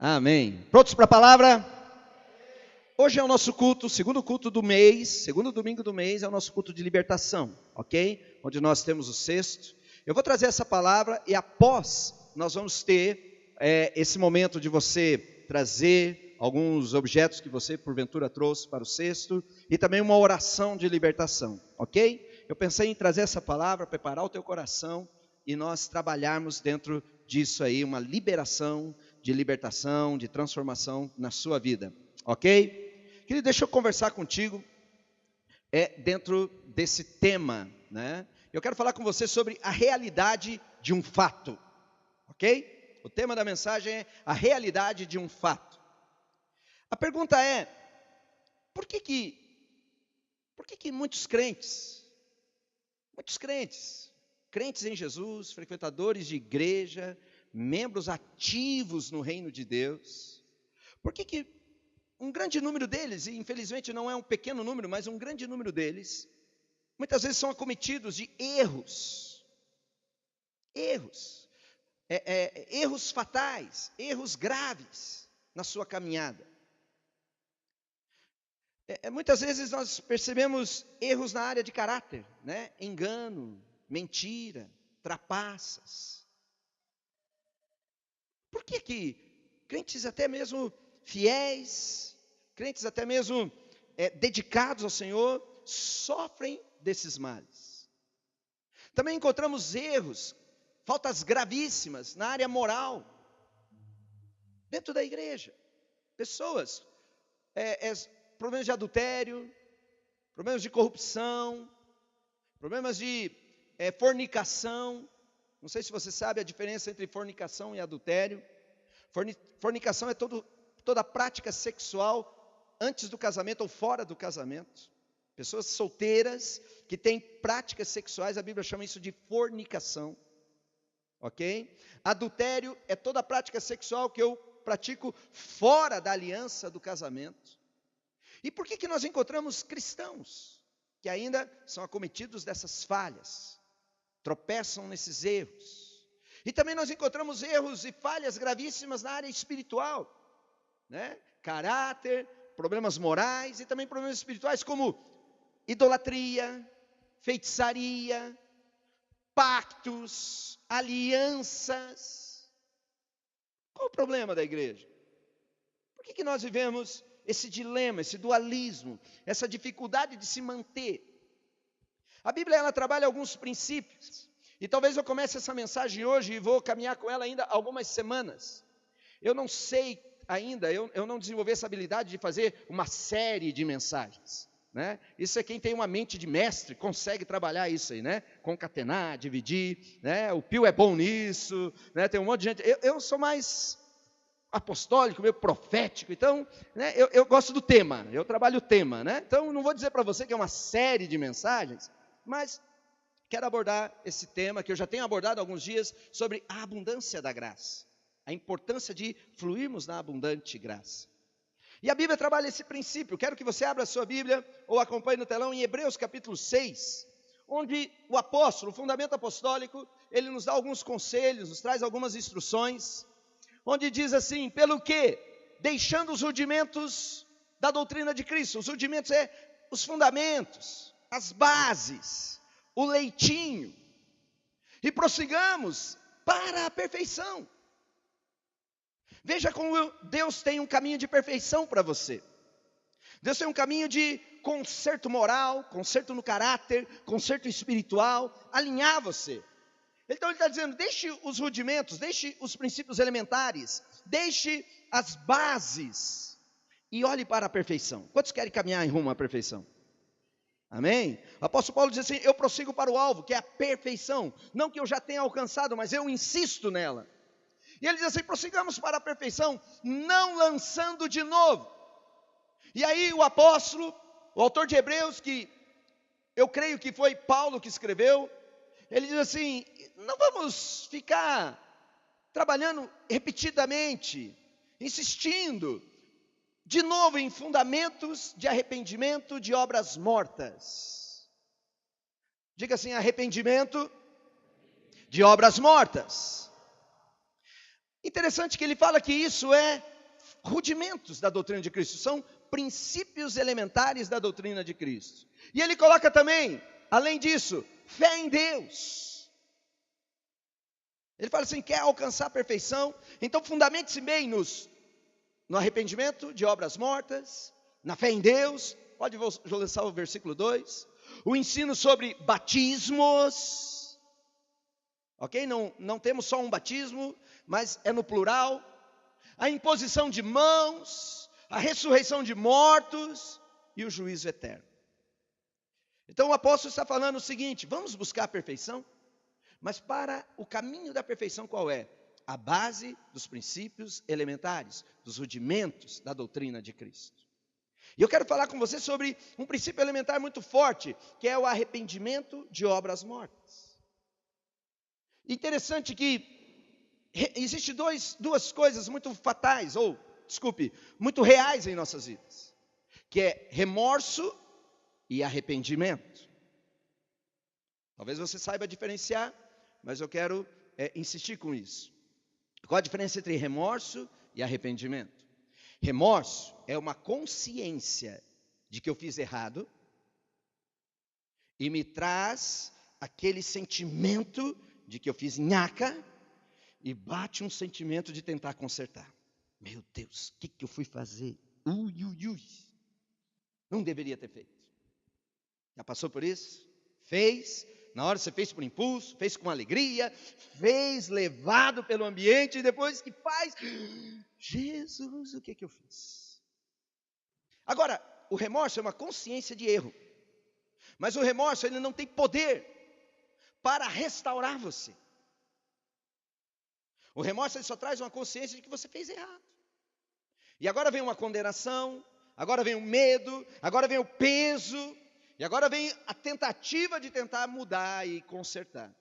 Amém. Prontos para a palavra? Hoje é o nosso culto, segundo culto do mês, segundo domingo do mês é o nosso culto de libertação, ok? Onde nós temos o sexto. Eu vou trazer essa palavra e após nós vamos ter esse momento de você trazer alguns objetos que você porventura trouxe para o sexto e também uma oração de libertação, ok? Eu pensei em trazer essa palavra, preparar o teu coração e nós trabalharmos dentro disso aí, uma liberação, de libertação, de transformação na sua vida, ok? Querido, deixa eu conversar contigo dentro desse tema, né? Eu quero falar com você sobre a realidade de um fato, ok? O tema da mensagem é a realidade de um fato. A pergunta é, por que que muitos crentes em Jesus, frequentadores de igreja, membros ativos no reino de Deus, por que um grande número deles, e infelizmente não é um pequeno número, mas um grande número deles, muitas vezes são acometidos de erros fatais, erros graves na sua caminhada. Muitas vezes nós percebemos erros na área de caráter, né? Engano, mentira, trapaças. Por que crentes até mesmo fiéis, crentes até mesmo dedicados ao Senhor, sofrem desses males? Também encontramos erros, faltas gravíssimas na área moral, dentro da igreja. Pessoas, problemas de adultério, problemas de corrupção, problemas de fornicação. Não sei se você sabe a diferença entre fornicação e adultério. Fornicação é toda prática sexual antes do casamento ou fora do casamento. Pessoas solteiras que têm práticas sexuais, a Bíblia chama isso de fornicação. Ok? Adultério é toda prática sexual que eu pratico fora da aliança do casamento. E por que nós encontramos cristãos que ainda são acometidos dessas falhas, tropeçam nesses erros? E também nós encontramos erros e falhas gravíssimas na área espiritual, né? Caráter, problemas morais e também problemas espirituais como idolatria, feitiçaria, pactos, alianças. Qual o problema da igreja? Por que nós vivemos esse dilema, esse dualismo, essa dificuldade de se manter? A Bíblia, ela trabalha alguns princípios, e talvez eu comece essa mensagem hoje e vou caminhar com ela ainda algumas semanas. Eu não sei ainda, eu não desenvolvi essa habilidade de fazer uma série de mensagens, né? Isso é quem tem uma mente de mestre, consegue trabalhar isso aí, né? Concatenar, dividir, né? O Pio é bom nisso, né? Tem um monte de gente, eu sou mais apostólico, meio profético, então, né, eu gosto do tema, eu trabalho o tema, né? Então, não vou dizer para você que é uma série de mensagens, mas quero abordar esse tema que eu já tenho abordado há alguns dias, sobre a abundância da graça, a importância de fluirmos na abundante graça. E a Bíblia trabalha esse princípio. Quero que você abra a sua Bíblia, ou acompanhe no telão, em Hebreus capítulo 6, onde o apóstolo, o fundamento apostólico, ele nos dá alguns conselhos, nos traz algumas instruções, onde diz assim: pelo que, deixando os rudimentos da doutrina de Cristo, os rudimentos os fundamentos, as bases, o leitinho, e prossigamos para a perfeição. Veja como Deus tem um caminho de perfeição para você. Deus tem um caminho de conserto moral, conserto no caráter, conserto espiritual, alinhar você. Então ele está dizendo, deixe os rudimentos, deixe os princípios elementares, deixe as bases e olhe para a perfeição. Quantos querem caminhar em rumo à perfeição? Amém? O apóstolo Paulo diz assim: eu prossigo para o alvo, que é a perfeição. Não que eu já tenha alcançado, mas eu insisto nela. E ele diz assim: prossigamos para a perfeição, não lançando de novo. E aí o apóstolo, o autor de Hebreus, que eu creio que foi Paulo que escreveu, ele diz assim: não vamos ficar trabalhando repetidamente, insistindo de novo em fundamentos de arrependimento de obras mortas. Diga assim: arrependimento de obras mortas. Interessante que ele fala que isso é rudimentos da doutrina de Cristo, são princípios elementares da doutrina de Cristo. E ele coloca também, além disso, fé em Deus. Ele fala assim, quer alcançar a perfeição? Então fundamente-se bem no arrependimento de obras mortas, na fé em Deus. Pode lançar o versículo 2. O ensino sobre batismos. Ok? Não temos só um batismo, mas é no plural. A imposição de mãos, a ressurreição de mortos e o juízo eterno. Então o apóstolo está falando o seguinte, vamos buscar a perfeição? Mas para o caminho da perfeição qual é? A base dos princípios elementares, dos rudimentos da doutrina de Cristo. E eu quero falar com você sobre um princípio elementar muito forte, que é o arrependimento de obras mortas. Interessante que existem duas coisas muito fatais, muito reais em nossas vidas, que é remorso e arrependimento. Talvez você saiba diferenciar, mas eu quero insistir com isso. Qual a diferença entre remorso e arrependimento? Remorso é uma consciência de que eu fiz errado e me traz aquele sentimento de que eu fiz nhaca e bate um sentimento de tentar consertar. Meu Deus, o que eu fui fazer? Não deveria ter feito. Já passou por isso? Fez, na hora você fez por impulso, fez com alegria, fez levado pelo ambiente e depois que faz, Jesus, o que eu fiz? Agora, o remorso é uma consciência de erro. Mas o remorso, ele não tem poder para restaurar você. O remorso, ele só traz uma consciência de que você fez errado. E agora vem uma condenação, agora vem o medo, agora vem o peso, e agora vem a tentativa de tentar mudar e consertar.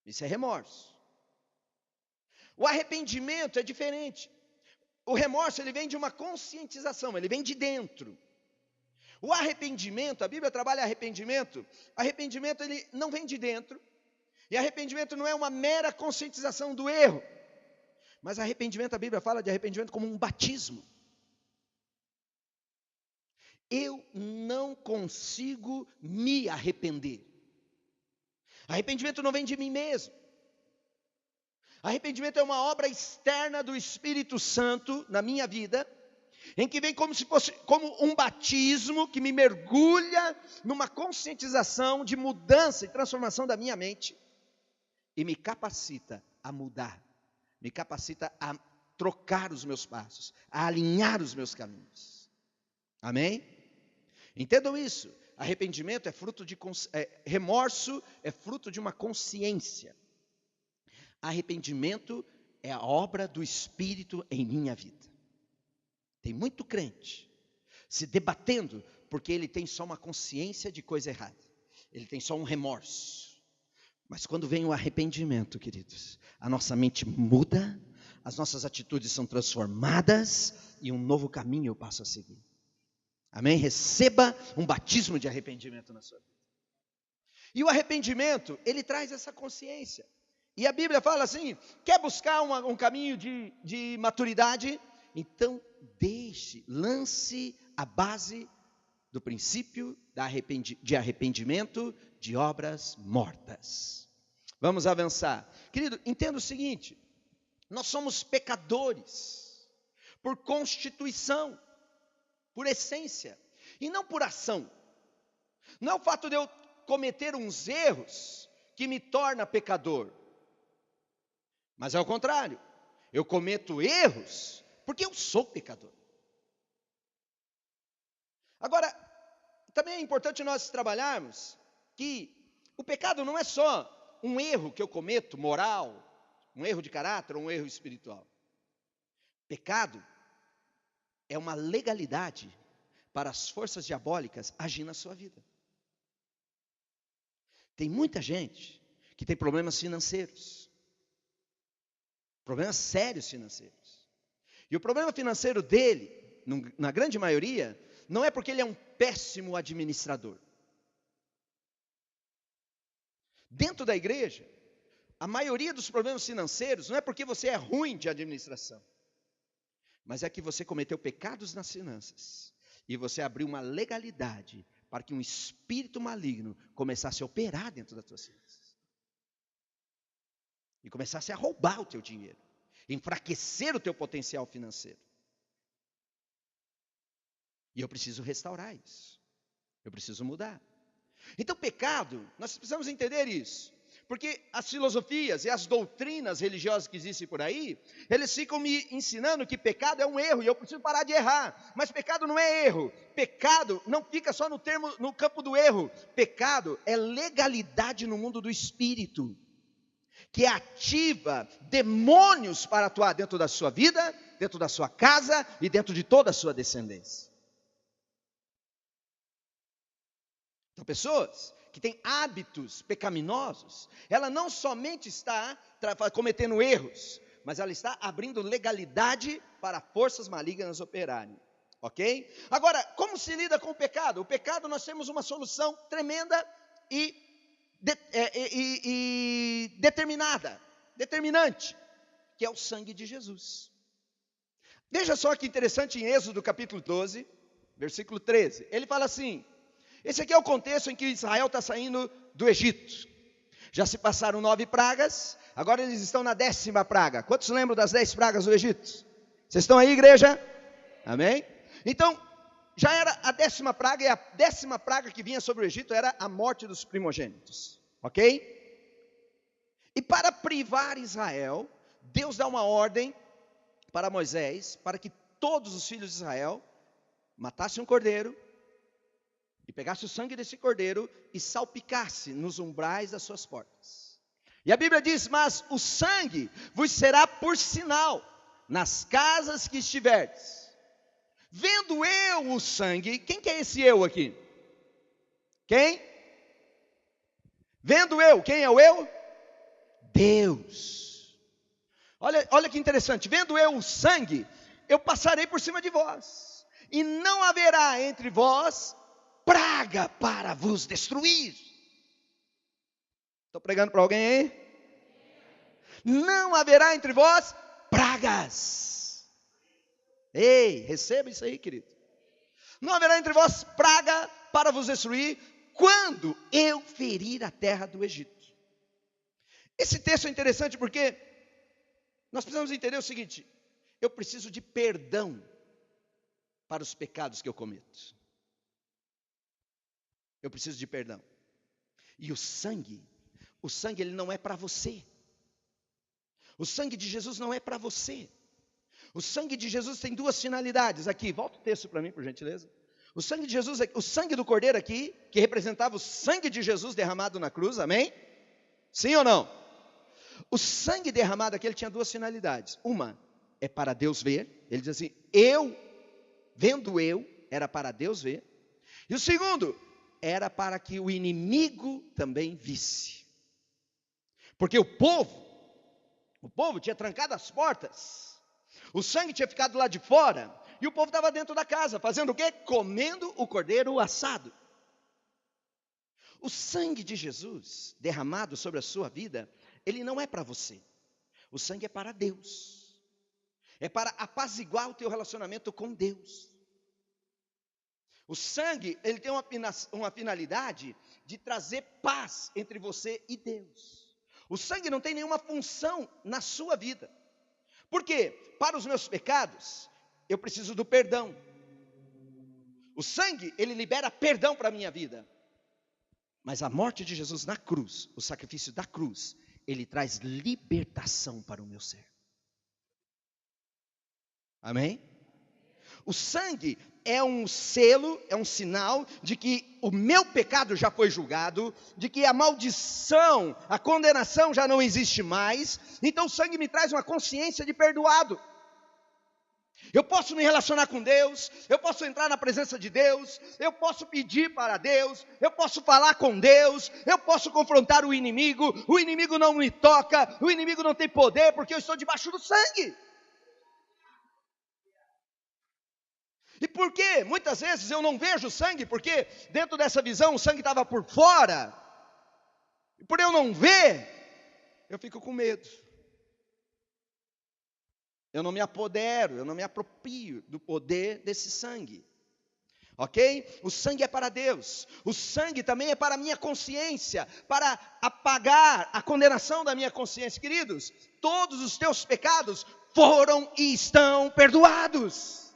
Isso é remorso. O arrependimento é diferente. O remorso, ele vem de uma conscientização, ele vem de dentro. O arrependimento, a Bíblia trabalha arrependimento ele não vem de dentro. E arrependimento não é uma mera conscientização do erro. Mas arrependimento, a Bíblia fala de arrependimento como um batismo. Eu não consigo me arrepender. Arrependimento não vem de mim mesmo. Arrependimento é uma obra externa do Espírito Santo na minha vida, em que vem como se fosse como um batismo que me mergulha numa conscientização de mudança e transformação da minha mente e me capacita a mudar, me capacita a trocar os meus passos, a alinhar os meus caminhos. Amém? Entendam isso. Arrependimento é fruto de remorso, é fruto de uma consciência. Arrependimento é a obra do Espírito em minha vida. Tem muito crente se debatendo porque ele tem só uma consciência de coisa errada. Ele tem só um remorso. Mas quando vem o arrependimento, queridos, a nossa mente muda, as nossas atitudes são transformadas e um novo caminho eu passo a seguir. Amém? Receba um batismo de arrependimento na sua vida. E o arrependimento, ele traz essa consciência. E a Bíblia fala assim, quer buscar um caminho de maturidade? Então lance a base do princípio de arrependimento de obras mortas. Vamos avançar. Querido, entenda o seguinte, nós somos pecadores por constituição, por essência, e não por ação. Não é o fato de eu cometer uns erros que me torna pecador, mas é o contrário, eu cometo erros porque eu sou pecador. Agora, também é importante nós trabalharmos que o pecado não é só um erro que eu cometo, moral, um erro de caráter, um erro espiritual. Pecado é uma legalidade para as forças diabólicas agir na sua vida. Tem muita gente que tem problemas financeiros, problemas sérios financeiros. E o problema financeiro dele, na grande maioria, não é porque ele é um péssimo administrador. Dentro da igreja, a maioria dos problemas financeiros não é porque você é ruim de administração. Mas é que você cometeu pecados nas finanças. E você abriu uma legalidade para que um espírito maligno começasse a operar dentro das tuas finanças. E começasse a roubar o teu dinheiro. Enfraquecer o teu potencial financeiro. E eu preciso restaurar isso. Eu preciso mudar. Então, pecado, nós precisamos entender isso. Porque as filosofias e as doutrinas religiosas que existem por aí, eles ficam me ensinando que pecado é um erro e eu preciso parar de errar. Mas pecado não é erro. Pecado não fica só no campo do erro. Pecado é legalidade no mundo do espírito, que ativa demônios para atuar dentro da sua vida, dentro da sua casa e dentro de toda a sua descendência. Então, pessoas que têm hábitos pecaminosos, ela não somente está cometendo erros, mas ela está abrindo legalidade para forças malignas operarem. Ok? Agora, como se lida com o pecado? O pecado, nós temos uma solução tremenda e determinante, que é o sangue de Jesus. Veja só que interessante, em Êxodo capítulo 12, versículo 13, ele fala assim: esse aqui é o contexto em que Israel está saindo do Egito. Já se passaram 9 pragas, agora eles estão na 10ª praga. Quantos lembram das 10 pragas do Egito? Vocês estão aí, igreja? Amém? Então, já era a 10ª praga, e a 10ª praga que vinha sobre o Egito era a morte dos primogênitos. Ok? E para privar Israel, Deus dá uma ordem para Moisés, para que todos os filhos de Israel matassem um cordeiro, e pegasse o sangue desse cordeiro e salpicasse nos umbrais das suas portas. E a Bíblia diz: mas o sangue vos será por sinal nas casas que estiverdes. Vendo eu o sangue, quem que é esse eu aqui? Quem? Vendo eu, quem é o eu? Deus. Olha que interessante, vendo eu o sangue, eu passarei por cima de vós, e não haverá entre vós praga para vos destruir. Estou pregando para alguém aí? Não haverá entre vós pragas. Ei, receba isso aí, querido. Não haverá entre vós praga para vos destruir, quando eu ferir a terra do Egito. Esse texto é interessante porque nós precisamos entender o seguinte: eu preciso de perdão para os pecados que eu cometo. Eu preciso de perdão. E o sangue ele não é para você. O sangue de Jesus não é para você. O sangue de Jesus tem 2 finalidades. Aqui, volta o texto para mim, por gentileza. O sangue de Jesus, o sangue do cordeiro aqui, que representava o sangue de Jesus derramado na cruz, amém? Sim ou não? O sangue derramado aqui, ele tinha 2 finalidades. Uma é para Deus ver. Ele diz assim: vendo eu, era para Deus ver. E o segundo era para que o inimigo também visse. Porque o povo tinha trancado as portas. O sangue tinha ficado lá de fora. E o povo estava dentro da casa, fazendo o quê? Comendo o cordeiro assado. O sangue de Jesus derramado sobre a sua vida, ele não é para você. O sangue é para Deus. É para apaziguar o teu relacionamento com Deus. O sangue, ele tem uma finalidade de trazer paz entre você e Deus. O sangue não tem nenhuma função na sua vida. Por quê? Para os meus pecados, eu preciso do perdão. O sangue, ele libera perdão para a minha vida. Mas a morte de Jesus na cruz, o sacrifício da cruz, ele traz libertação para o meu ser. Amém? O sangue é um selo, é um sinal de que o meu pecado já foi julgado, de que a maldição, a condenação já não existe mais. Então o sangue me traz uma consciência de perdoado. Eu posso me relacionar com Deus, eu posso entrar na presença de Deus, eu posso pedir para Deus, eu posso falar com Deus, eu posso confrontar o inimigo não me toca, o inimigo não tem poder, porque eu estou debaixo do sangue. E por que muitas vezes eu não vejo sangue? Porque dentro dessa visão o sangue estava por fora. E por eu não ver, eu fico com medo. Eu não me apodero, eu não me aproprio do poder desse sangue. Ok? O sangue é para Deus. O sangue também é para a minha consciência, para apagar a condenação da minha consciência. Queridos, todos os teus pecados foram e estão perdoados.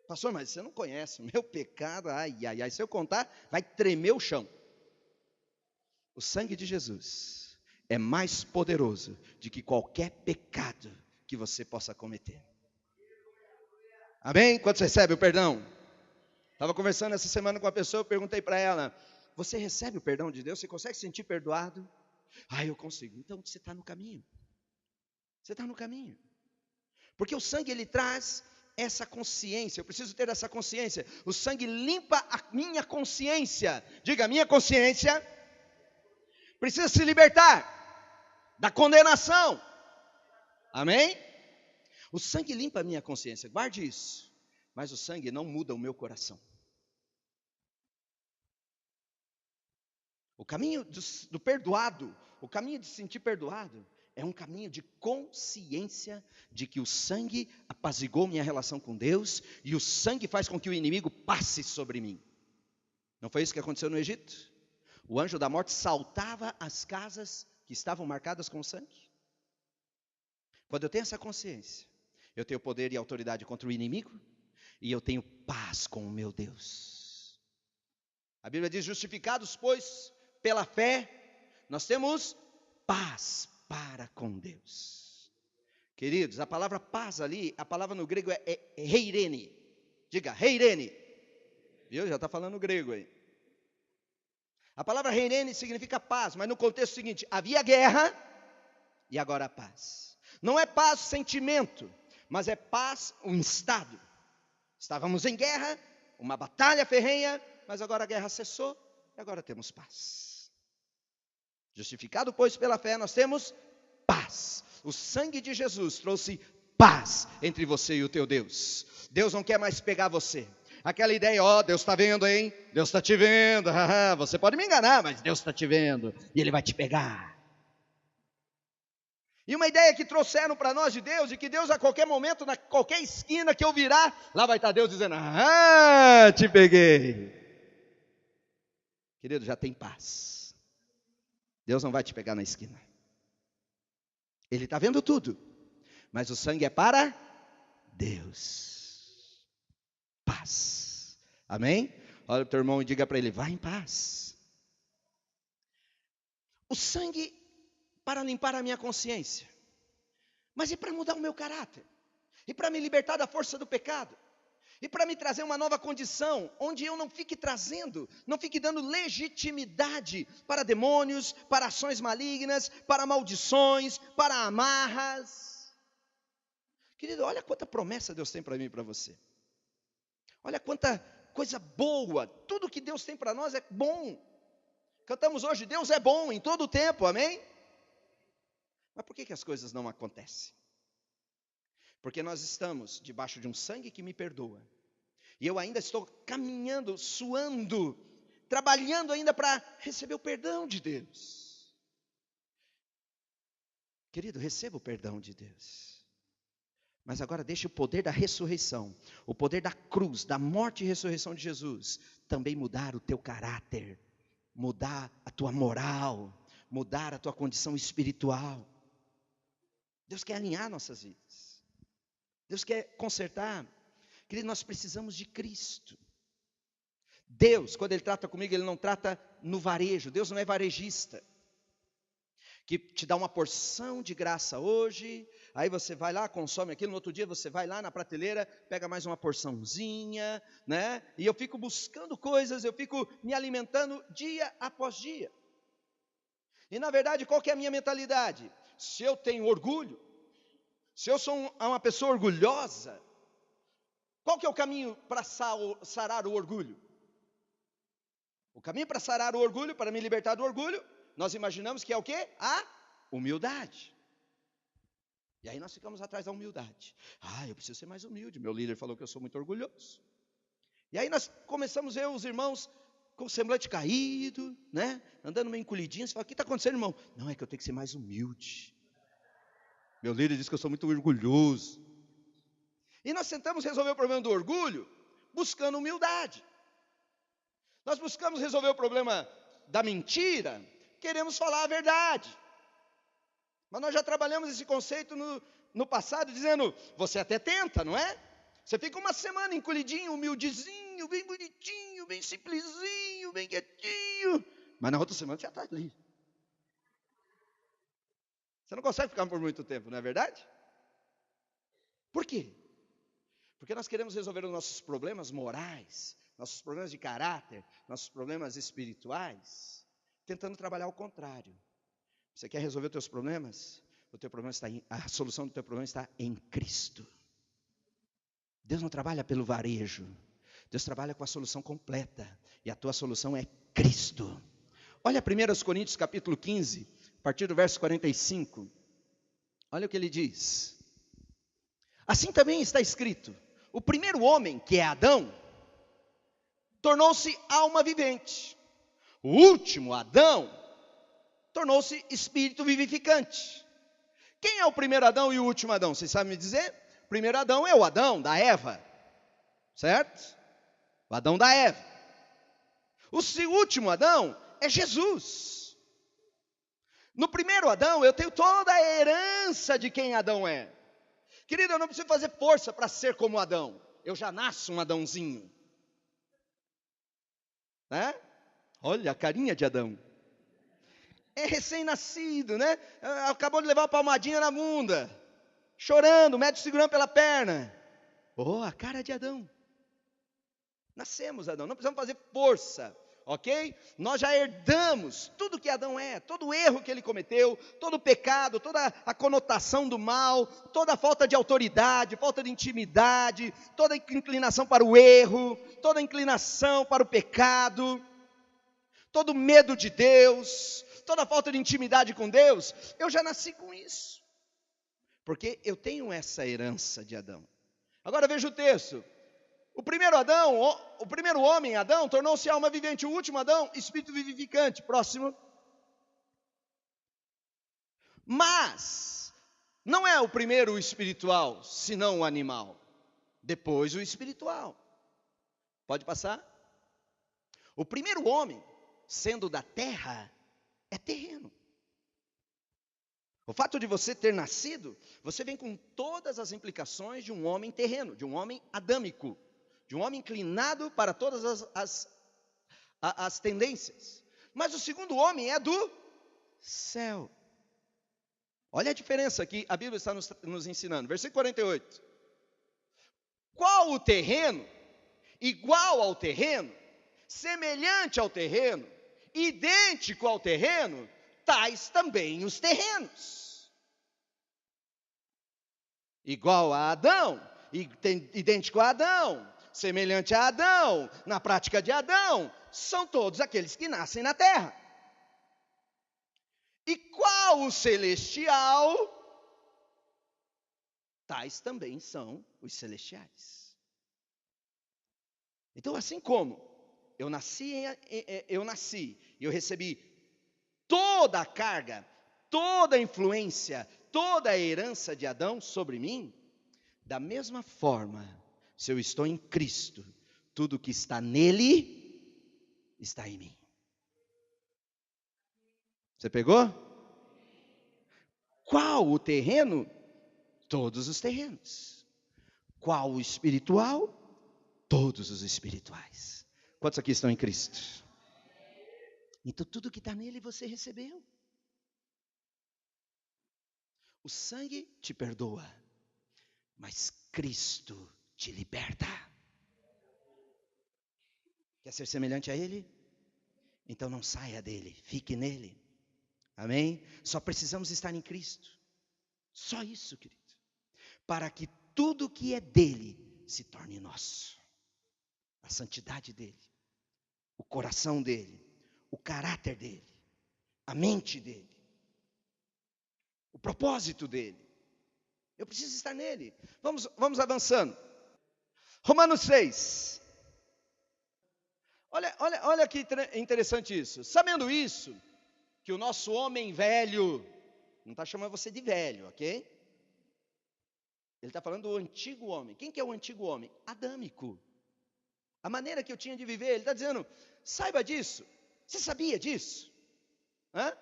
Pastor, mas você não conhece o meu pecado. Ai, ai, ai, se eu contar, vai tremer o chão. O sangue de Jesus é mais poderoso do que qualquer pecado que você possa cometer. Amém? Quando você recebe o perdão? Estava conversando essa semana com uma pessoa, eu perguntei para ela: você recebe o perdão de Deus? Você consegue se sentir perdoado? Ah, eu consigo. Então você está no caminho. Você está no caminho. Porque o sangue, ele traz essa consciência. Eu preciso ter essa consciência. O sangue limpa a minha consciência. Diga, a minha consciência precisa se libertar da condenação. Amém? O sangue limpa a minha consciência. Guarde isso. Mas o sangue não muda o meu coração. O caminho do perdoado, o caminho de se sentir perdoado, é um caminho de consciência de que o sangue apaziguou minha relação com Deus e o sangue faz com que o inimigo passe sobre mim. Não foi isso que aconteceu no Egito? O anjo da morte saltava as casas que estavam marcadas com sangue. Quando eu tenho essa consciência, eu tenho poder e autoridade contra o inimigo e eu tenho paz com o meu Deus. A Bíblia diz: justificados, pois, pela fé, nós temos paz para com Deus. Queridos, a palavra paz ali, a palavra no grego é heirene. Diga, heirene. Viu? Já está falando grego aí. A palavra heirene significa paz, mas no contexto seguinte: havia guerra e agora a paz. Não é paz sentimento, mas é paz um estado. Estávamos em guerra, uma batalha ferrenha, mas agora a guerra cessou e agora temos paz. Justificado, pois, pela fé, nós temos paz. O sangue de Jesus trouxe paz entre você e o teu Deus. Deus não quer mais pegar você. Aquela ideia, ó, Deus está vendo, hein? Deus está te vendo. Você pode me enganar, mas Deus está te vendo. E Ele vai te pegar. E uma ideia que trouxeram para nós de Deus, de que Deus a qualquer momento, na qualquer esquina que eu virar, lá vai estar Deus dizendo: te peguei. Querido, já tem paz. Deus não vai te pegar na esquina. Ele está vendo tudo. Mas o sangue é para Deus. Paz. Amém? Olha o teu irmão e diga para ele: vai em paz. O sangue para limpar a minha consciência. Mas e para mudar o meu caráter? E para me libertar da força do pecado? E para me trazer uma nova condição, onde eu não fique dando legitimidade para demônios, para ações malignas, para maldições, para amarras. Querido, olha quanta promessa Deus tem para mim e para você. Olha quanta coisa boa, tudo que Deus tem para nós é bom. Cantamos hoje, Deus é bom em todo o tempo, amém? Mas por que as coisas não acontecem? Porque nós estamos debaixo de um sangue que me perdoa. E eu ainda estou caminhando, suando, trabalhando ainda para receber o perdão de Deus. Querido, receba o perdão de Deus. Mas agora deixe o poder da ressurreição, o poder da cruz, da morte e ressurreição de Jesus, também mudar o teu caráter, mudar a tua moral, mudar a tua condição espiritual. Deus quer alinhar nossas vidas. Deus quer consertar. Querido, nós precisamos de Cristo. Deus, quando Ele trata comigo, Ele não trata no varejo. Deus não é varejista, que te dá uma porção de graça hoje, aí você vai lá, consome aquilo, no outro dia você vai lá na prateleira, pega mais uma porçãozinha, né? E eu fico buscando coisas, eu fico me alimentando dia após dia. E na verdade, qual que é a minha mentalidade? Se eu tenho orgulho, se eu sou uma pessoa orgulhosa, qual que é o caminho para sarar o orgulho? O caminho para sarar o orgulho, para me libertar do orgulho, nós imaginamos que é o quê? A humildade. E aí nós ficamos atrás da humildade. Eu preciso ser mais humilde, meu líder falou que eu sou muito orgulhoso. E aí nós começamos a ver os irmãos com o semblante caído, né? Andando meio encolhidinho. Você fala: o que está acontecendo, irmão? Não, é que eu tenho que ser mais humilde. Meu líder diz que eu sou muito orgulhoso. E nós tentamos resolver o problema do orgulho buscando humildade. Nós buscamos resolver o problema da mentira, queremos falar a verdade. Mas nós já trabalhamos esse conceito no passado, dizendo, você até tenta, não é? Você fica uma semana encolhidinho, humildezinho, bem bonitinho, bem simplesinho, bem quietinho. Mas na outra semana você já está ali. Você não consegue ficar por muito tempo, não é verdade? Por quê? Porque nós queremos resolver os nossos problemas morais, nossos problemas de caráter, nossos problemas espirituais, tentando trabalhar ao contrário. Você quer resolver os teus problemas? O teu problema está a solução do teu problema está em Cristo. Deus não trabalha pelo varejo. Deus trabalha com a solução completa. E a tua solução é Cristo. Olha 1 Coríntios capítulo 15, a partir do verso 45. Olha o que ele diz. Assim também está escrito. O primeiro homem, que é Adão, tornou-se alma vivente. O último, Adão, tornou-se espírito vivificante. Quem é o primeiro Adão e o último Adão? Vocês sabem me dizer? O primeiro Adão é o Adão da Eva, certo? O Adão da Eva. O último Adão é Jesus. No primeiro Adão eu tenho toda a herança de quem Adão é. Querido, eu não preciso fazer força para ser como Adão. Eu já nasço um Adãozinho. Né? Olha a carinha de Adão. É recém-nascido, né? Acabou de levar uma palmadinha na bunda. Chorando, o médico segurando pela perna. Oh, a cara de Adão. Nascemos Adão, não precisamos fazer força, ok? Nós já herdamos tudo que Adão é, todo o erro que ele cometeu, todo o pecado, toda a conotação do mal, toda a falta de autoridade, falta de intimidade, toda a inclinação para o erro, toda a inclinação para o pecado, todo o medo de Deus, toda a falta de intimidade com Deus. Eu já nasci com isso, porque eu tenho essa herança de Adão. Agora veja o texto. O primeiro Adão, o primeiro homem, Adão, tornou-se alma vivente. O último Adão, espírito vivificante. Próximo. Mas, não é o primeiro o espiritual, senão o animal. Depois o espiritual. Pode passar? O primeiro homem, sendo da terra, é terreno. O fato de você ter nascido, você vem com todas as implicações de um homem terreno, de um homem adâmico. De um homem inclinado para todas as tendências. Mas o segundo homem é do céu. Olha a diferença que a Bíblia está nos ensinando. Versículo 48. Qual o terreno, igual ao terreno, semelhante ao terreno, idêntico ao terreno, tais também os terrenos. Igual a Adão, idêntico a Adão, semelhante a Adão, na prática de Adão, são todos aqueles que nascem na terra. E qual o celestial? Tais também são os celestiais. Então, assim como eu nasci e eu recebi toda a carga, toda a influência, toda a herança de Adão sobre mim, da mesma forma, se eu estou em Cristo, tudo que está nele, está em mim. Você pegou? Qual o terreno? Todos os terrenos. Qual o espiritual? Todos os espirituais. Quantos aqui estão em Cristo? Então tudo que está nele você recebeu. O sangue te perdoa, mas Cristo te liberta. Quer ser semelhante a Ele? Então não saia dele, fique nele. Amém? Só precisamos estar em Cristo. Só isso, querido. Para que tudo que é dele se torne nosso. A santidade dele, o coração dele, o caráter dele, a mente dele, o propósito dele. Eu preciso estar nele. Vamos avançando. Romanos 6. Olha que interessante isso. Sabendo isso, que o nosso homem velho, não está chamando você de velho, ok? Ele está falando do antigo homem. Quem que é o antigo homem? Adâmico. A maneira que eu tinha de viver. Ele está dizendo, saiba disso. Você sabia disso? Hã?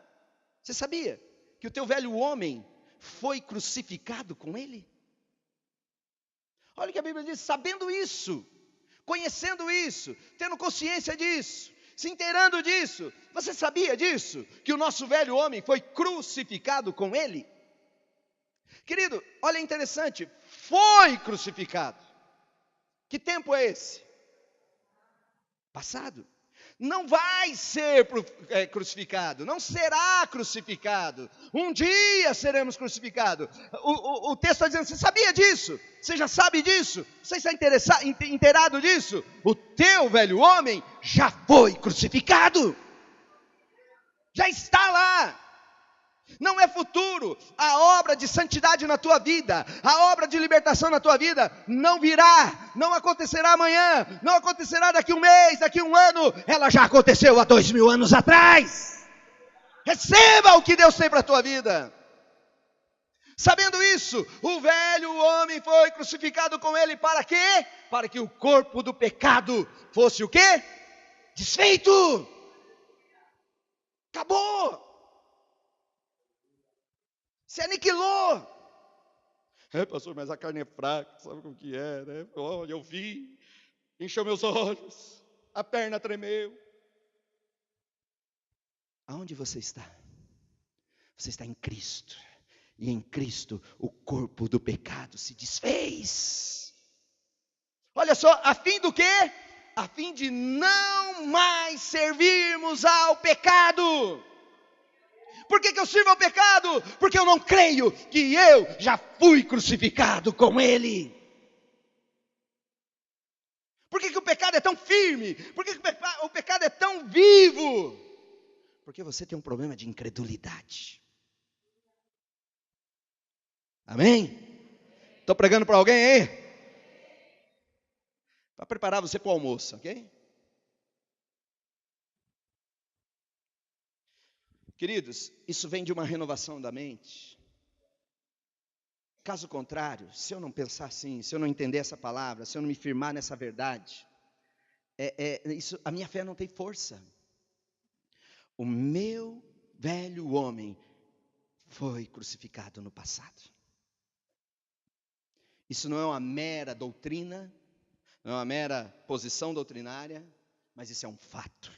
Você sabia que o teu velho homem foi crucificado com ele? Olha o que a Bíblia diz, sabendo isso, conhecendo isso, tendo consciência disso, se inteirando disso. Você sabia disso? Que o nosso velho homem foi crucificado com ele? Querido, olha interessante, foi crucificado. Que tempo é esse? Passado. Não vai ser crucificado, não será crucificado. Um dia seremos crucificados. O texto está dizendo, você sabia disso? Você já sabe disso? Você está inteirado disso? O teu velho homem já foi crucificado. Já está lá. Não é futuro. A obra de santidade na tua vida, a obra de libertação na tua vida não virá, não acontecerá amanhã, não acontecerá daqui um mês, daqui um ano. Ela já aconteceu há 2000 anos atrás. Receba o que Deus tem para a tua vida. Sabendo isso, o velho homem foi crucificado com ele para quê? Para que o corpo do pecado fosse o quê? Desfeito. Acabou. Se aniquilou. Pastor, mas a carne é fraca, sabe como que é, né? Olha, eu vi, encheu meus olhos, a perna tremeu. Aonde você está? Você está em Cristo. E em Cristo o corpo do pecado se desfez. Olha só, a fim do quê? A fim de não mais servirmos ao pecado. Por que eu sirvo ao pecado? Porque eu não creio que eu já fui crucificado com ele. Por que o pecado é tão firme? Por que o pecado é tão vivo? Porque você tem um problema de incredulidade. Amém? Estou pregando para alguém aí? Para preparar você para o almoço, ok? Queridos, isso vem de uma renovação da mente. Caso contrário, se eu não pensar assim, se eu não entender essa palavra, se eu não me firmar nessa verdade, a minha fé não tem força. O meu velho homem foi crucificado no passado. Isso não é uma mera doutrina, não é uma mera posição doutrinária, mas isso é um fato.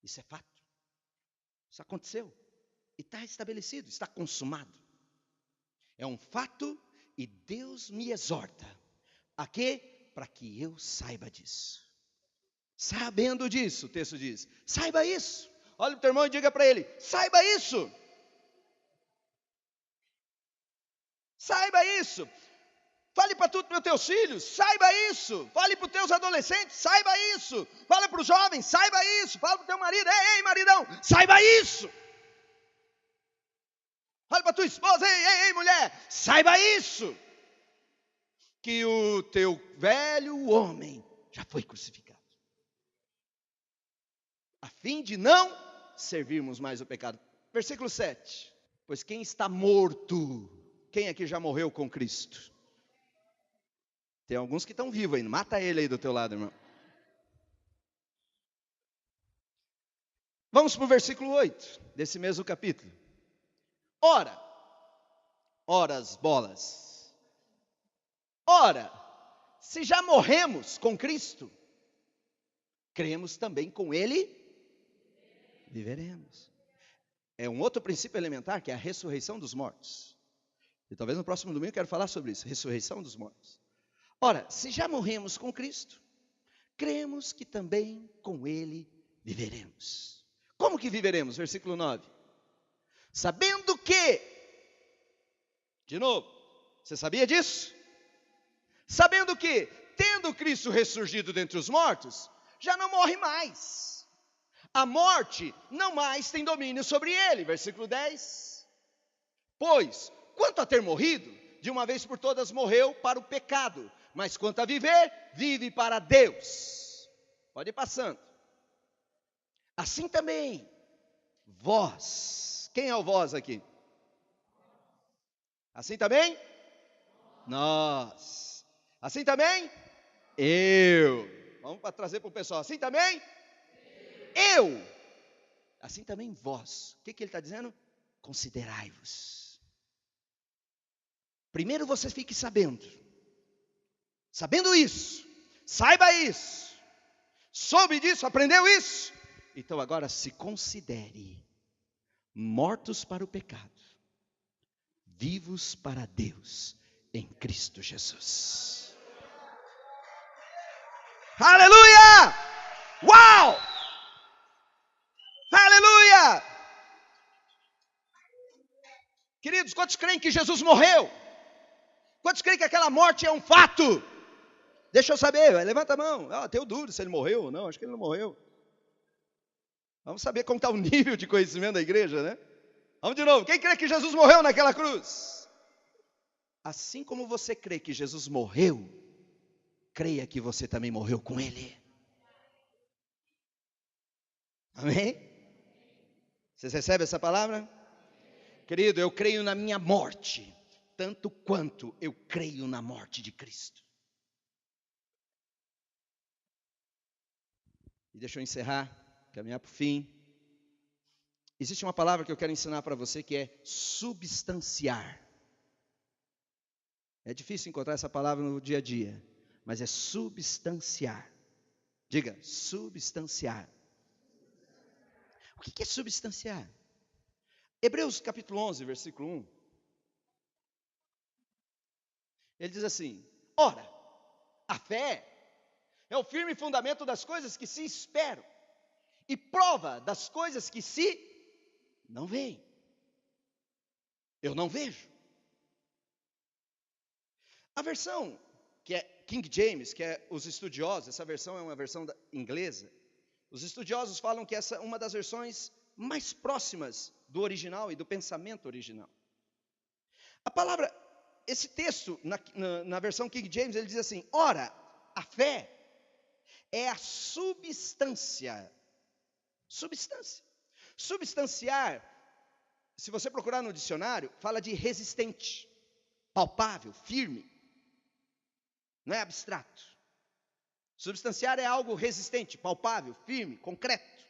Isso é fato. Isso aconteceu. E está estabelecido, está consumado. É um fato e Deus me exorta. A quê? Para que eu saiba disso. Sabendo disso, o texto diz, saiba isso. Olha para o teu irmão e diga para ele, saiba isso. Saiba isso. Fale para os teus filhos, saiba isso. Fale para os teus adolescentes, saiba isso. Fale para os jovens, saiba isso. Fale para o teu marido, ei, maridão, saiba isso. Fale para a tua esposa, ei, mulher, saiba isso. Que o teu velho homem já foi crucificado. A fim de não servirmos mais o pecado. Versículo 7. Pois quem está morto, quem aqui já morreu com Cristo? Tem alguns que estão vivos ainda. Mata ele aí do teu lado, irmão. Vamos para o versículo 8 desse mesmo capítulo. Ora as bolas. Ora, se já morremos com Cristo, cremos também com Ele, viveremos. É um outro princípio elementar que é a ressurreição dos mortos. E talvez no próximo domingo eu quero falar sobre isso, ressurreição dos mortos. Ora, se já morremos com Cristo, cremos que também com Ele viveremos. Como que viveremos? Versículo 9. Sabendo que, de novo, você sabia disso? Sabendo que, tendo Cristo ressurgido dentre os mortos, já não morre mais. A morte não mais tem domínio sobre ele. Versículo 10. Pois, quanto a ter morrido, de uma vez por todas morreu para o pecado. Mas quanto a viver, vive para Deus. Pode ir passando. Assim também, vós. Quem é o vós aqui? Assim também, Nós. Assim também? Eu. Vamos para trazer para o pessoal. Assim também? Eu. Assim também vós. O que ele está dizendo? Considerai-vos. Primeiro você fique sabendo. Sabendo isso. Saiba isso. Soube disso, aprendeu isso. Então agora se considere mortos para o pecado, vivos para Deus em Cristo Jesus. Aleluia! Uau! Aleluia! Queridos, quantos creem que Jesus morreu? Quantos creem que aquela morte é um fato? Deixa eu saber, levanta a mão. Tenho dúvida se ele morreu ou não, acho que ele não morreu. Vamos saber como está o nível de conhecimento da igreja, né? Vamos de novo, quem crê que Jesus morreu naquela cruz? Assim como você crê que Jesus morreu, creia que você também morreu com Ele. Amém? Vocês recebem essa palavra? Querido, eu creio na minha morte, tanto quanto eu creio na morte de Cristo. E deixa eu encerrar, caminhar para o fim. Existe uma palavra que eu quero ensinar para você que é substanciar. É difícil encontrar essa palavra no dia a dia, mas é substanciar. Diga, substanciar. O que é substanciar? Hebreus capítulo 11, versículo 1. Ele diz assim: ora, a fé é o firme fundamento das coisas que se esperam e prova das coisas que se não veem. Eu não vejo. A versão que é King James, que é os estudiosos, essa versão é uma versão inglesa. Os estudiosos falam que essa é uma das versões mais próximas do original e do pensamento original. A palavra, esse texto na versão King James, ele diz assim: ora, a fé é a substância. Substância. Substanciar, se você procurar no dicionário, fala de resistente, palpável, firme. Não é abstrato. Substanciar é algo resistente, palpável, firme, concreto.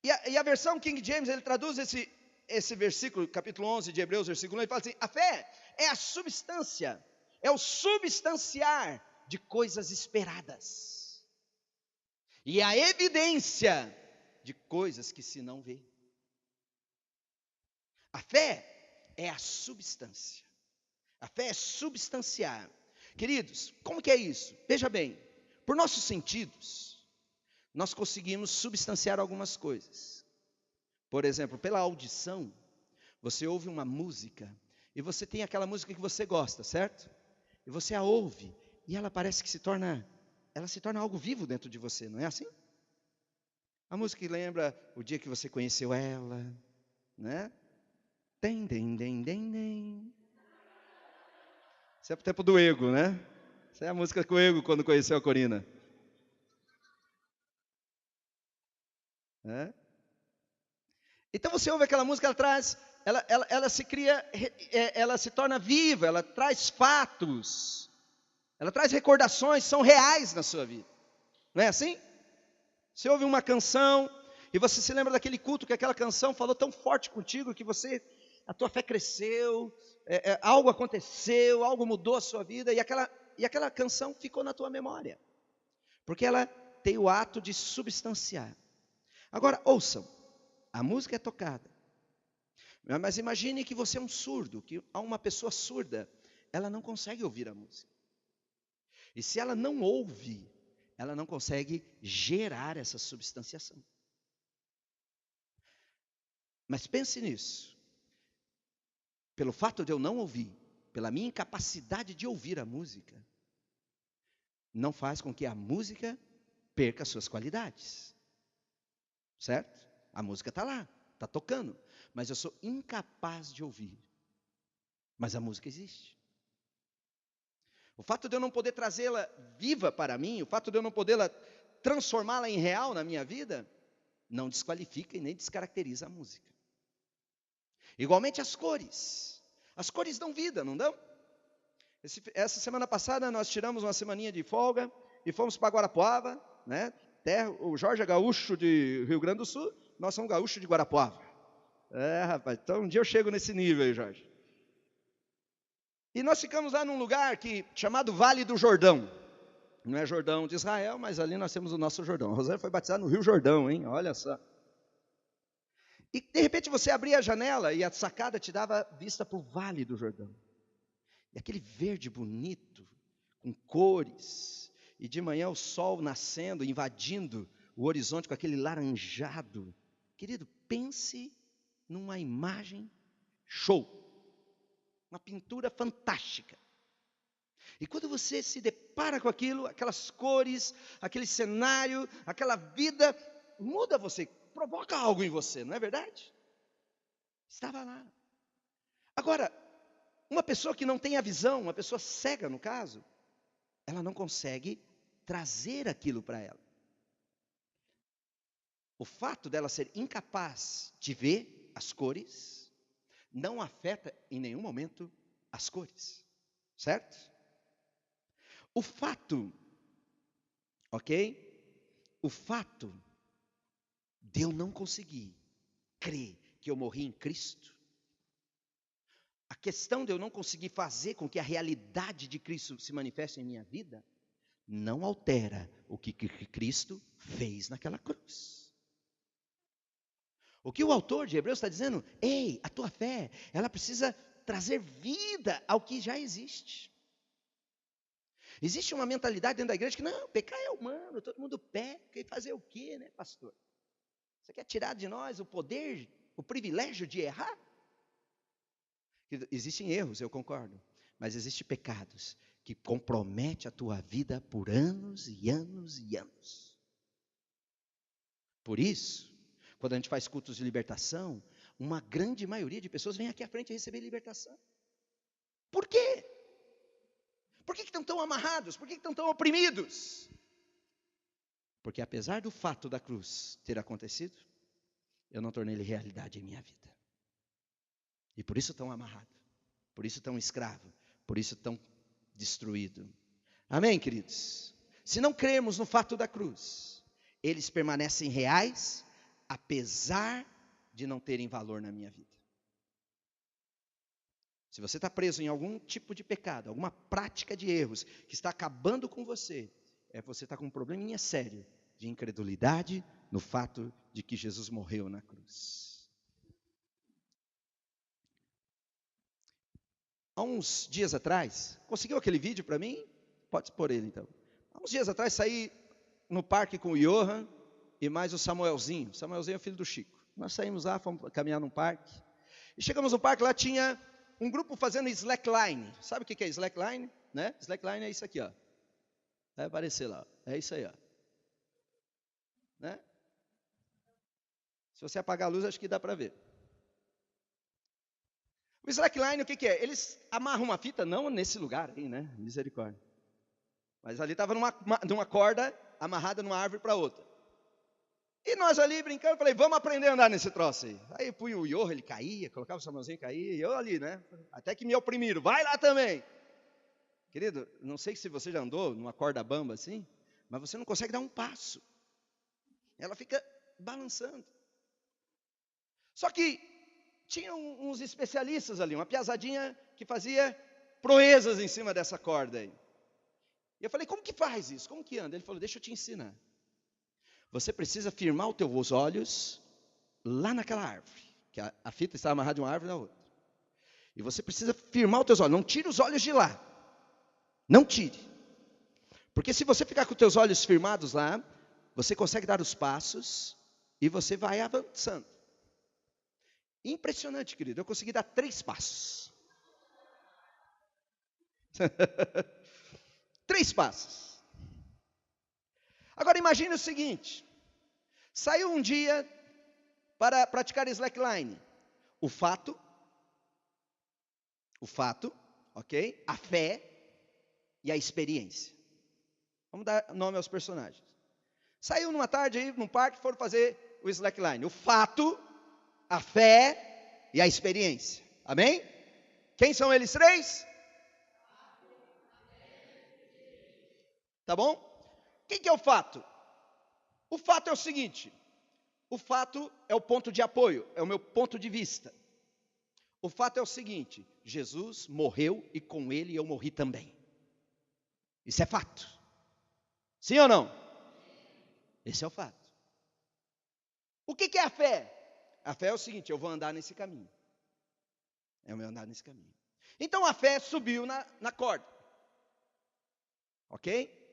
E a versão King James, ele traduz esse versículo, capítulo 11 de Hebreus, versículo 1, ele fala assim: a fé é a substância, é o substanciar de coisas esperadas. E a evidência de coisas que se não vê. A fé é a substância. A fé é substanciar. Queridos, como que é isso? Veja bem, por nossos sentidos, nós conseguimos substanciar algumas coisas. Por exemplo, pela audição, você ouve uma música, e você tem aquela música que você gosta, certo? E você a ouve, e ela parece que se torna algo vivo dentro de você, não é assim? A música que lembra o dia que você conheceu ela, né? Tem, tem, tem, tem, tem. Isso é pro tempo do Ego, né? Essa é a música que o Ego quando conheceu a Corina. É? Então você ouve aquela música, ela se cria, ela se torna viva, ela traz fatos, ela traz recordações, são reais na sua vida. Não é assim? Você ouve uma canção e você se lembra daquele culto que aquela canção falou tão forte contigo que a tua fé cresceu, algo aconteceu, algo mudou a sua vida e aquela canção ficou na tua memória, porque ela tem o ato de substanciar. Agora ouçam, a música é tocada, mas imagine que você é um surdo, que há uma pessoa surda, ela não consegue ouvir a música. E se ela não ouve, ela não consegue gerar essa substanciação. Mas pense nisso. Pelo fato de eu não ouvir, pela minha incapacidade de ouvir a música, não faz com que a música perca suas qualidades. Certo? A música está lá, está tocando, mas eu sou incapaz de ouvir. Mas a música existe. O fato de eu não poder trazê-la viva para mim, o fato de eu não poder transformá-la em real na minha vida, não desqualifica e nem descaracteriza a música. Igualmente as cores. As cores dão vida, não dão? Essa semana passada nós tiramos uma semaninha de folga e fomos para Guarapuava, né? O Jorge é gaúcho de Rio Grande do Sul, nós somos gaúchos de Guarapuava. Rapaz, então um dia eu chego nesse nível aí, Jorge. E nós ficamos lá num lugar chamado Vale do Jordão. Não é Jordão de Israel, mas ali nós temos o nosso Jordão. A Rosana foi batizada no Rio Jordão, hein? Olha só. E de repente você abria a janela e a sacada te dava vista para o Vale do Jordão. E aquele verde bonito, com cores, e de manhã o sol nascendo, invadindo o horizonte com aquele laranjado. Querido, pense numa imagem show, uma pintura fantástica. E quando você se depara com aquilo, aquelas cores, aquele cenário, aquela vida, muda você, provoca algo em você, não é verdade? Estava lá. Agora, uma pessoa que não tem a visão, uma pessoa cega no caso, ela não consegue trazer aquilo para ela. O fato dela ser incapaz de ver as cores, não afeta em nenhum momento as cores, certo? O fato, o fato de eu não conseguir crer que eu morri em Cristo, a questão de eu não conseguir fazer com que a realidade de Cristo se manifeste em minha vida, não altera o que Cristo fez naquela cruz. O que o autor de Hebreus está dizendo, ei, a tua fé, ela precisa trazer vida ao que já existe. Existe uma mentalidade dentro da igreja que, não, pecar é humano, todo mundo peca, e fazer o quê, né, pastor? Você quer tirar de nós o poder, o privilégio de errar? Existem erros, eu concordo, mas existem pecados que comprometem a tua vida por anos e anos e anos. Por isso, quando a gente faz cultos de libertação, uma grande maioria de pessoas vem aqui à frente receber libertação. Por quê? Por que estão tão amarrados? Por que estão tão oprimidos? Porque apesar do fato da cruz ter acontecido, eu não tornei ele realidade em minha vida. E por isso tão amarrado, por isso tão escravo, por isso tão destruído. Amém, queridos? Se não cremos no fato da cruz, eles permanecem reais, apesar de não terem valor na minha vida. Se você está preso em algum tipo de pecado, alguma prática de erros que está acabando com você, você está com um probleminha sério de incredulidade no fato de que Jesus morreu na cruz. Há uns dias atrás, conseguiu aquele vídeo para mim? Pode pôr ele então. Há uns dias atrás saí no parque com o Johan e mais o Samuelzinho. Samuelzinho é o filho do Chico. Nós saímos lá, fomos caminhar num parque. E chegamos no parque, lá tinha um grupo fazendo slackline. Sabe o que é slackline? Né? Slackline é isso aqui, ó. Vai aparecer lá. É isso aí, ó. Né? Se você apagar a luz, acho que dá para ver. O slackline, o que é? Eles amarram uma fita, não nesse lugar aí, né? Misericórdia. Mas ali estava numa corda amarrada numa árvore para outra. E nós ali brincando, falei, vamos aprender a andar nesse troço aí. Aí punha o Johan, ele caía, colocava o Samuelzinho, caía, e eu ali, né? Até que me oprimiram, vai lá também. Querido, não sei se você já andou numa corda bamba assim, mas você não consegue dar um passo. Ela fica balançando. Só que tinha uns especialistas ali, uma piazadinha que fazia proezas em cima dessa corda aí. E eu falei, como que faz isso? Como que anda? Ele falou, deixa eu te ensinar. Você precisa firmar os teus olhos lá naquela árvore, que a fita está amarrada de uma árvore na outra. E você precisa firmar os teus olhos, não tire os olhos de lá. Não tire. Porque se você ficar com os teus olhos firmados lá, você consegue dar os passos e você vai avançando. Impressionante, querido. Eu consegui dar 3 passos. 3 passos. Agora imagine o seguinte. Saiu um dia para praticar slackline. O fato, ok? A fé e a experiência. Vamos dar nome aos personagens. Saiu numa tarde aí, num parque, foram fazer o slackline. O fato, a fé e a experiência. Amém? Quem são eles 3? Tá bom? O que é o fato? O fato é o seguinte: o fato é o ponto de apoio, é o meu ponto de vista. O fato é o seguinte: Jesus morreu e com ele eu morri também. Isso é fato. Sim ou não? Esse é o fato. O que é a fé? A fé é o seguinte: eu vou andar nesse caminho. É o meu andar nesse caminho. Então a fé subiu na corda. Ok?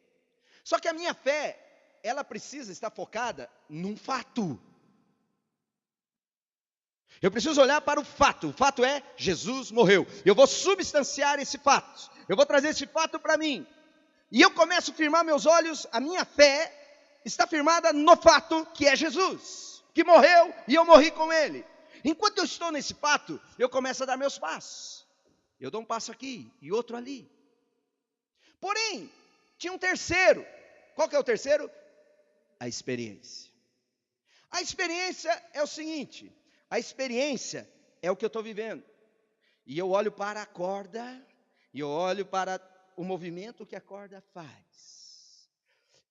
Só que a minha fé, ela precisa estar focada num fato. Eu preciso olhar para o fato. O fato é, Jesus morreu. Eu vou substanciar esse fato. Eu vou trazer esse fato para mim. E eu começo a firmar meus olhos, a minha fé está firmada no fato que é Jesus, que morreu e eu morri com ele. Enquanto eu estou nesse fato, eu começo a dar meus passos. Eu dou um passo aqui e outro ali. Porém, tinha um terceiro. Qual que é o terceiro? A experiência. A experiência é o seguinte: a experiência é o que eu estou vivendo. E eu olho para a corda, e eu olho para o movimento que a corda faz.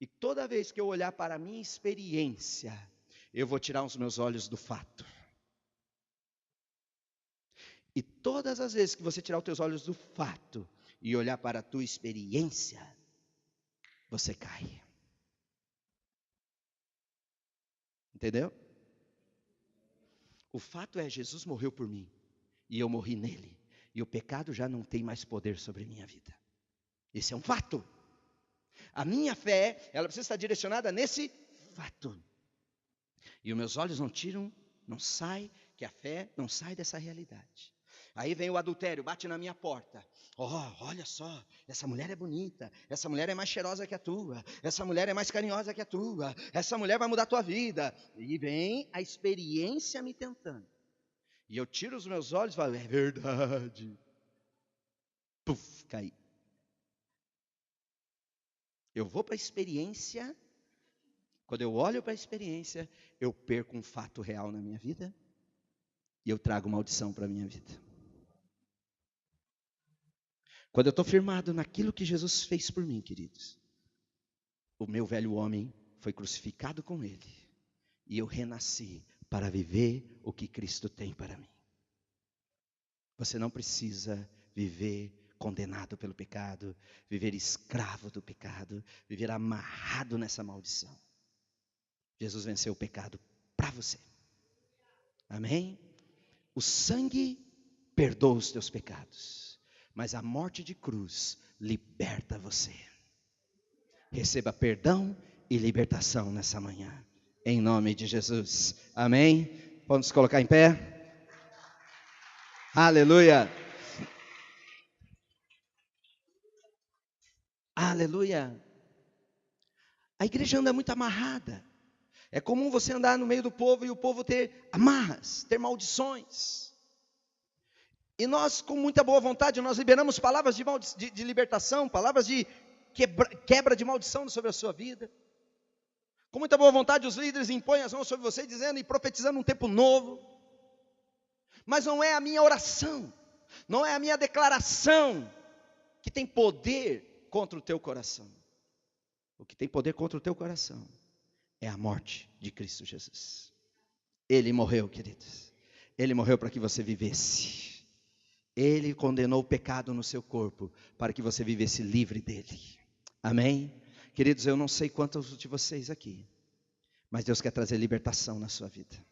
E toda vez que eu olhar para a minha experiência, eu vou tirar os meus olhos do fato. E todas as vezes que você tirar os teus olhos do fato e olhar para a tua experiência, você cai. Entendeu? O fato é, Jesus morreu por mim e eu morri nele. E o pecado já não tem mais poder sobre minha vida. Esse é um fato. A minha fé, ela precisa estar direcionada nesse fato. E os meus olhos não saem, que a fé não sai dessa realidade. Aí vem o adultério, bate na minha porta. Olha só, essa mulher é bonita, essa mulher é mais cheirosa que a tua, essa mulher é mais carinhosa que a tua, essa mulher vai mudar a tua vida. E vem a experiência me tentando. E eu tiro os meus olhos e falo, é verdade. Puf, caí. Eu vou para a experiência. Quando eu olho para a experiência, eu perco um fato real na minha vida. E eu trago maldição para a minha vida. Quando eu estou firmado naquilo que Jesus fez por mim, queridos, o meu velho homem foi crucificado com ele. E eu renasci para viver o que Cristo tem para mim. Você não precisa viver condenado pelo pecado, viver escravo do pecado, viver amarrado nessa maldição. Jesus venceu o pecado para você. Amém? O sangue perdoa os teus pecados, mas a morte de cruz liberta você. Receba perdão e libertação nessa manhã, em nome de Jesus. Amém? Vamos nos colocar em pé? Aleluia! Aleluia! A igreja anda muito amarrada. É comum você andar no meio do povo e o povo ter amarras, ter maldições. E nós, com muita boa vontade, nós liberamos palavras de libertação, palavras de quebra de maldição sobre a sua vida. Com muita boa vontade, os líderes impõem as mãos sobre você, dizendo e profetizando um tempo novo. Mas não é a minha oração, não é a minha declaração que tem poder contra o teu coração. O que tem poder contra o teu coração é a morte de Cristo Jesus. Ele morreu, queridos. Ele morreu para que você vivesse. Ele condenou o pecado no seu corpo para que você vivesse livre dele. Amém? Queridos, eu não sei quantos de vocês aqui, mas Deus quer trazer libertação na sua vida.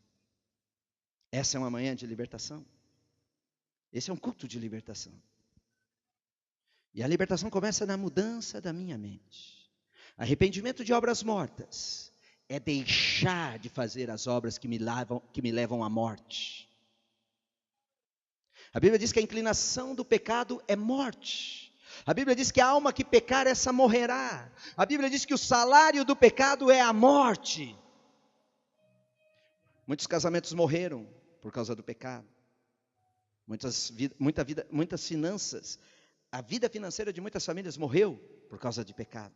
Essa é uma manhã de libertação. Esse é um culto de libertação. E a libertação começa na mudança da minha mente. Arrependimento de obras mortas é deixar de fazer as obras que me levam à morte. A Bíblia diz que a inclinação do pecado é morte. A Bíblia diz que a alma que pecar, essa morrerá. A Bíblia diz que o salário do pecado é a morte. Muitos casamentos morreram por causa do pecado. Muitas finanças. A vida financeira de muitas famílias morreu por causa de pecado.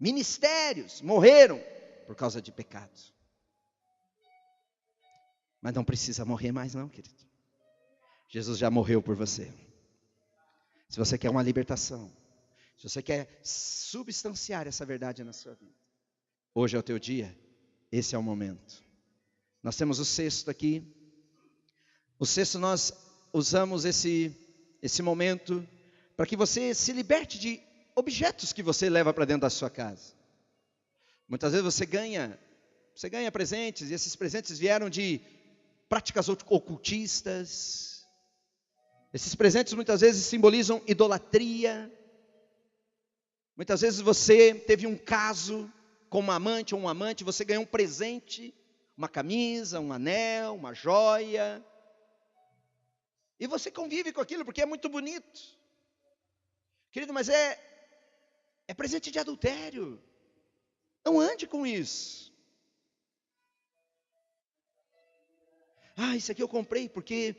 Ministérios morreram por causa de pecado. Mas não precisa morrer mais não, querido. Jesus já morreu por você. Se você quer uma libertação, se você quer substanciar essa verdade na sua vida, hoje é o teu dia, esse é o momento. Nós temos o cesto aqui. O cesto nós usamos esse momento para que você se liberte de objetos que você leva para dentro da sua casa. Muitas vezes você ganha presentes, e esses presentes vieram de práticas ocultistas. Esses presentes muitas vezes simbolizam idolatria. Muitas vezes você teve um caso com uma amante ou um amante, você ganhou um presente, uma camisa, um anel, uma joia, e você convive com aquilo porque é muito bonito. Querido, mas é presente de adultério. Não ande com isso. Isso aqui eu comprei porque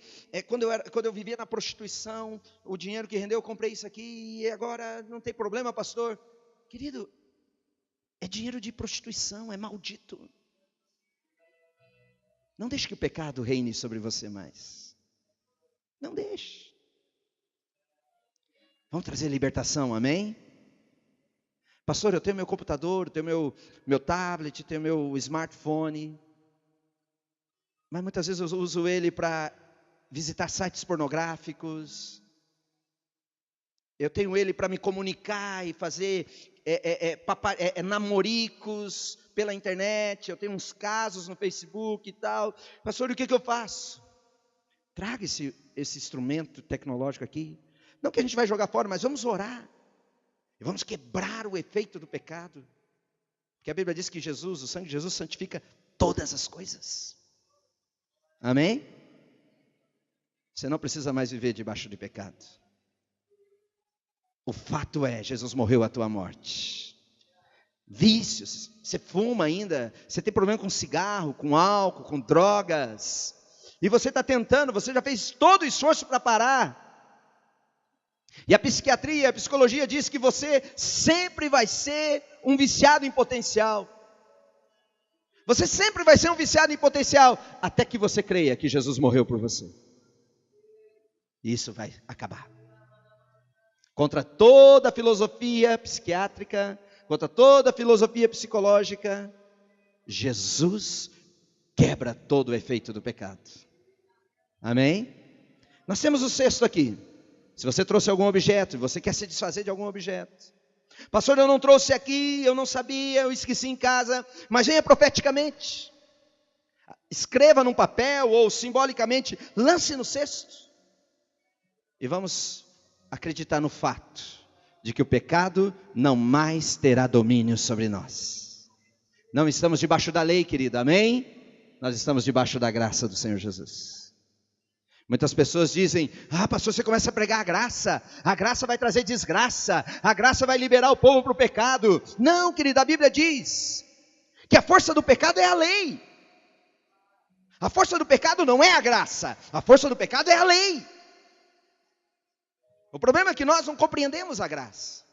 quando eu vivia na prostituição, o dinheiro que rendeu eu comprei isso aqui e agora não tem problema, pastor. Querido, é dinheiro de prostituição, é maldito. Não deixe que o pecado reine sobre você mais. Não deixe. Vamos trazer libertação, amém? Pastor, eu tenho meu computador, tenho meu tablet, tenho meu smartphone, mas muitas vezes eu uso ele para visitar sites pornográficos. Eu tenho ele para me comunicar e fazer namoricos pela internet. Eu tenho uns casos no Facebook e tal. Pastor, o que eu faço? Traga esse instrumento tecnológico aqui. Não que a gente vai jogar fora, mas vamos orar. E vamos quebrar o efeito do pecado. Porque a Bíblia diz que o sangue de Jesus santifica todas as coisas. Amém? Você não precisa mais viver debaixo de pecado. O fato é, Jesus morreu a tua morte. Vícios, você fuma ainda, você tem problema com cigarro, com álcool, com drogas. E você está tentando, você já fez todo o esforço para parar. E a psiquiatria, a psicologia diz que você sempre vai ser um viciado em potencial. Você sempre vai ser um viciado em potencial, até que você creia que Jesus morreu por você. E isso vai acabar. Contra toda a filosofia psiquiátrica, contra toda a filosofia psicológica, Jesus quebra todo o efeito do pecado. Amém? Nós temos o cesto aqui. Se você trouxe algum objeto, você quer se desfazer de algum objeto. Pastor, eu não trouxe aqui, eu não sabia, eu esqueci em casa. Mas venha profeticamente. Escreva num papel ou simbolicamente, lance no cesto. E vamos acreditar no fato de que o pecado não mais terá domínio sobre nós. Não estamos debaixo da lei, querido, amém? Nós estamos debaixo da graça do Senhor Jesus. Muitas pessoas dizem, pastor, você começa a pregar a graça vai trazer desgraça, a graça vai liberar o povo para o pecado. Não, querido, a Bíblia diz que a força do pecado é a lei. A força do pecado não é a graça, a força do pecado é a lei. O problema é que nós não compreendemos a graça.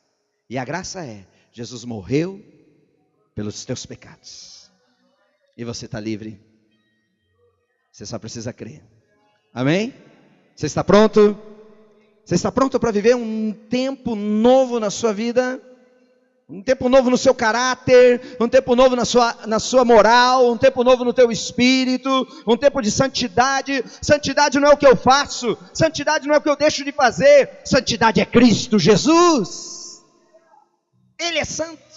E a graça é, Jesus morreu pelos teus pecados. E você está livre. Você só precisa crer. Amém? Você está pronto? Você está pronto para viver um tempo novo na sua vida? Um tempo novo no seu caráter, um tempo novo na sua moral, um tempo novo no teu espírito, um tempo de santidade. Santidade não é o que eu faço, santidade não é o que eu deixo de fazer, santidade é Cristo Jesus. Ele é santo.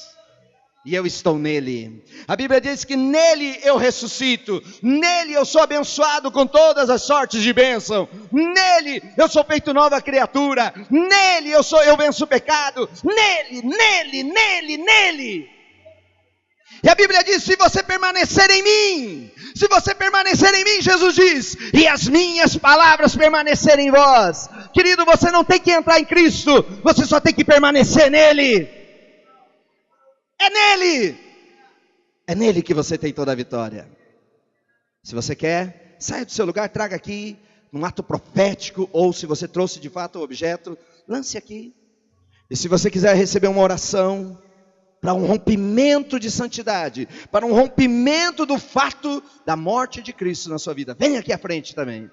E eu estou nele. A Bíblia diz que nele eu ressuscito. Nele eu sou abençoado com todas as sortes de bênção. Nele eu sou feito nova criatura. Nele eu venço o pecado. Nele. E a Bíblia diz, se você permanecer em mim, Jesus diz, e as minhas palavras permanecerem em vós. Querido, você não tem que entrar em Cristo, você só tem que permanecer nele. É nele que você tem toda a vitória. Se você quer, saia do seu lugar, traga aqui, num ato profético, ou se você trouxe de fato o objeto, lance aqui. E se você quiser receber uma oração, para um rompimento de santidade, para um rompimento do fato da morte de Cristo na sua vida, venha aqui à frente também.